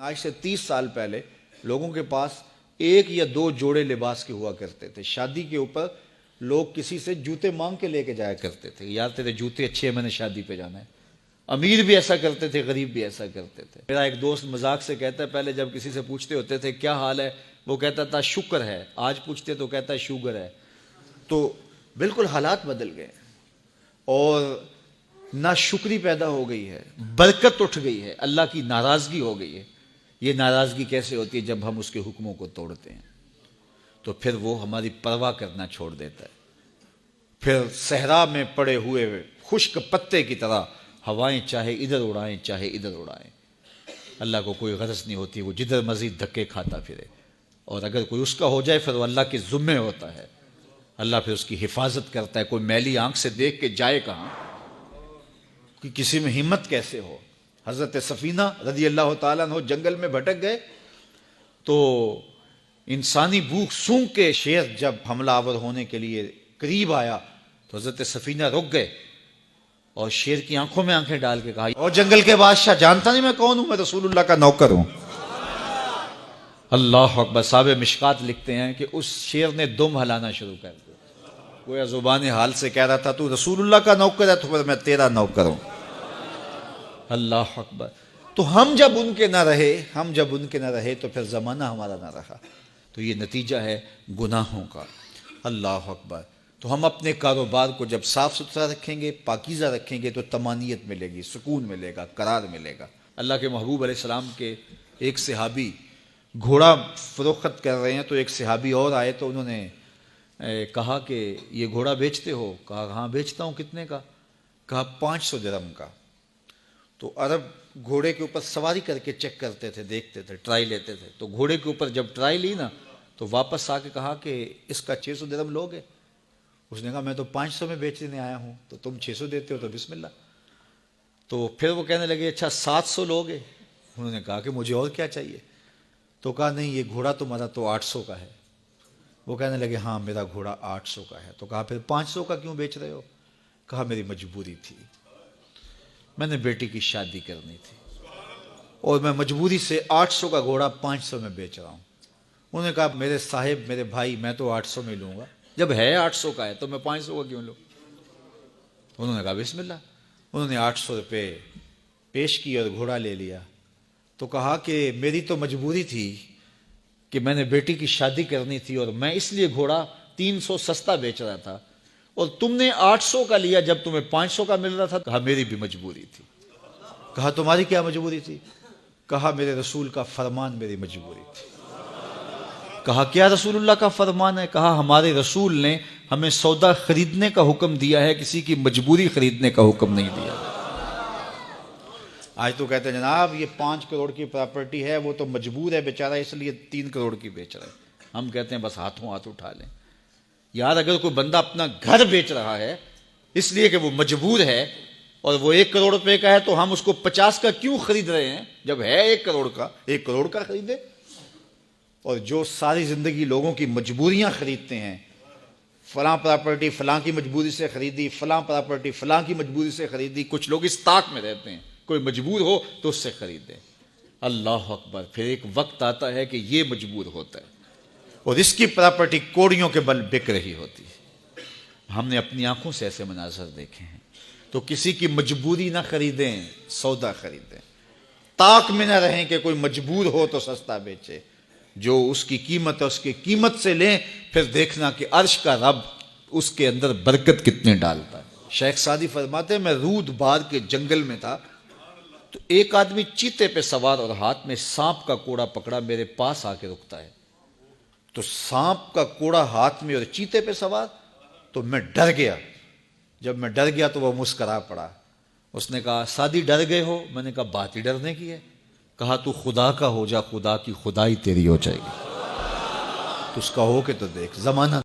آج سے 30 سال پہلے لوگوں کے پاس ایک یا دو جوڑے لباس کے ہوا کرتے تھے. شادی کے اوپر لوگ کسی سے جوتے مانگ کے لے کے جایا کرتے تھے. یار تیرے جوتے اچھے ہیں، میں نے شادی پہ جانا ہے. امیر بھی ایسا کرتے تھے، غریب بھی ایسا کرتے تھے. میرا ایک دوست مذاق سے کہتا ہے پہلے جب کسی سے پوچھتے ہوتے تھے کیا حال ہے، وہ کہتا تھا شکر ہے. آج پوچھتے تو کہتا ہے شوگر ہے. تو بالکل حالات بدل گئے اور ناشکری پیدا ہو گئی ہے، برکت اٹھ گئی ہے، اللہ کی ناراضگی ہو گئی ہے. یہ ناراضگی کیسے ہوتی ہے؟ جب ہم اس کے حکموں کو توڑتے ہیں تو پھر وہ ہماری پرواہ کرنا چھوڑ دیتا ہے. پھر صحرا میں پڑے ہوئے خشک پتے کی طرح ہوائیں چاہے ادھر اڑائیں چاہے ادھر اڑائیں، اللہ کو کوئی غرض نہیں ہوتی. وہ جدھر مزید دھکے کھاتا پھرے، اور اگر کوئی اس کا ہو جائے پھر وہ اللہ کے ذمے ہوتا ہے. اللہ پھر اس کی حفاظت کرتا ہے. کوئی میلی آنکھ سے دیکھ کے جائے کہاں کہ کسی میں ہمت کیسے ہو. حضرت سفینہ رضی اللہ تعالیٰ عنہ جنگل میں بھٹک گئے تو انسانی بھوک سونگ کے شیر جب حملہ آور ہونے کے لیے قریب آیا تو حضرت سفینہ رک گئے اور شیر کی آنکھوں میں آنکھیں ڈال کے کہا، اور جنگل کے بادشاہ جانتا نہیں میں کون ہوں؟ میں رسول اللہ کا نوکر ہوں. اللہ اکبر. صاحب مشکات لکھتے ہیں کہ اس شیر نے دم ہلانا شروع کر دیا. گویا زبان حال سے کہہ رہا تھا تو رسول اللہ کا نوکر ہے تو پھر میں تیرا نوکر ہوں. اللہ اکبر. تو ہم جب ان کے نہ رہے تو پھر زمانہ ہمارا نہ رہا. تو یہ نتیجہ ہے گناہوں کا. اللہ اکبر. تو ہم اپنے کاروبار کو جب صاف ستھرا رکھیں گے، پاکیزہ رکھیں گے تو طمانینت ملے گی، سکون ملے گا، قرار ملے گا. اللہ کے محبوب علیہ السلام کے ایک صحابی گھوڑا فروخت کر رہے ہیں تو ایک صحابی اور آئے تو انہوں نے کہا کہ یہ گھوڑا بیچتے ہو؟ کہا ہاں بیچتا ہوں. کتنے کا؟ کہا 500 درہم کا. تو عرب گھوڑے کے اوپر سواری کر کے چیک کرتے تھے، دیکھتے تھے، ٹرائی لیتے تھے. تو گھوڑے کے اوپر جب ٹرائی لی نا تو واپس آ کے کہا کہ اس کا 600 درہم لوگے؟ اس نے کہا میں تو 500 میں بیچنے آیا ہوں، تو تم 600 دیتے ہو تو بسم اللہ. تو پھر وہ کہنے لگے اچھا 700 لوگے؟ انہوں نے کہا کہ مجھے اور کیا چاہیے. تو کہا نہیں یہ گھوڑا تمہارا تو 800 کا ہے. وہ کہنے لگے ہاں میرا گھوڑا 800 کا ہے. تو کہا پھر 500 کا کیوں بیچ رہے ہو؟ کہا میری مجبوری تھی، میں نے بیٹی کی شادی کرنی تھی اور میں مجبوری سے 800 کا گھوڑا 500 میں بیچ رہا ہوں. انہوں نے کہا میرے صاحب، میرے بھائی، میں تو 800 میں لوں گا. جب ہے 800 کا ہے تو میں 500 کا کیوں لوں؟ انہوں نے کہا بسم اللہ. انہوں نے 800 روپے پیش کی اور گھوڑا لے لیا. تو کہا کہ میری تو مجبوری تھی کہ میں نے بیٹی کی شادی کرنی تھی اور میں اس لیے گھوڑا 300 سستا بیچ رہا تھا، اور تم نے 800 کا لیا جب تمہیں 500 کا مل رہا تھا. کہا میری بھی مجبوری تھی. کہا تمہاری کیا مجبوری تھی؟ کہا میرے رسول کا فرمان میری مجبوری تھی. کہا کیا رسول اللہ کا فرمان ہے؟ کہا ہمارے رسول نے ہمیں سودا خریدنے کا حکم دیا ہے، کسی کی مجبوری خریدنے کا حکم نہیں دیا. آج تو کہتے ہیں جناب یہ 5 کروڑ کی پراپرٹی ہے، وہ تو مجبور ہے بیچارہ اس لیے 3 کروڑ کی بیچ رہا ہے. ہم کہتے ہیں بس ہاتھوں ہاتھ اٹھا لیں. یار اگر کوئی بندہ اپنا گھر بیچ رہا ہے اس لیے کہ وہ مجبور ہے اور وہ 1 کروڑ روپے کا ہے تو ہم اس کو 50 کا کیوں خرید رہے ہیں؟ جب ہے 1 کروڑ کا، 1 کروڑ کا خریدے. اور جو ساری زندگی لوگوں کی مجبوریاں خریدتے ہیں، فلاں پراپرٹی فلاں کی مجبوری سے خریدی، فلاں پراپرٹی فلاں کی مجبوری سے خریدی. کچھ لوگ اس طاق میں رہتے ہیں کوئی مجبور ہو تو اس سے خریدے. اللہ اکبر. پھر ایک وقت آتا ہے کہ یہ مجبور ہوتا ہے اور اس کی پراپرٹی کوڑیوں کے بل بک رہی ہوتی ہے. ہم نے اپنی آنکھوں سے ایسے مناظر دیکھے ہیں. تو کسی کی مجبوری نہ خریدیں، سودا خریدیں. طاق میں نہ رہیں کہ کوئی مجبور ہو تو سستا بیچے. جو اس کی قیمت ہے اس کی قیمت سے لیں، پھر دیکھنا کہ عرش کا رب اس کے اندر برکت کتنے ڈالتا ہے. شیخ سعدی فرماتے ہیں میں رود بار کے جنگل میں تھا تو ایک آدمی چیتے پہ سوار اور ہاتھ میں سانپ کا کوڑا پکڑا، میرے پاس آ کے رکتا ہے. تو سانپ کا کوڑا ہاتھ میں اور چیتے پہ سوار، تو میں ڈر گیا. جب میں ڈر گیا تو وہ مسکرا پڑا. اس نے کہا سعدی ڈر گئے ہو؟ میں نے کہا بات ہی ڈرنے کی ہے. کہا تو خدا کا ہو جا، خدا کی خدائی تیری ہو جائے گی. تو اس کا ہو کے تو دیکھ. زمانہ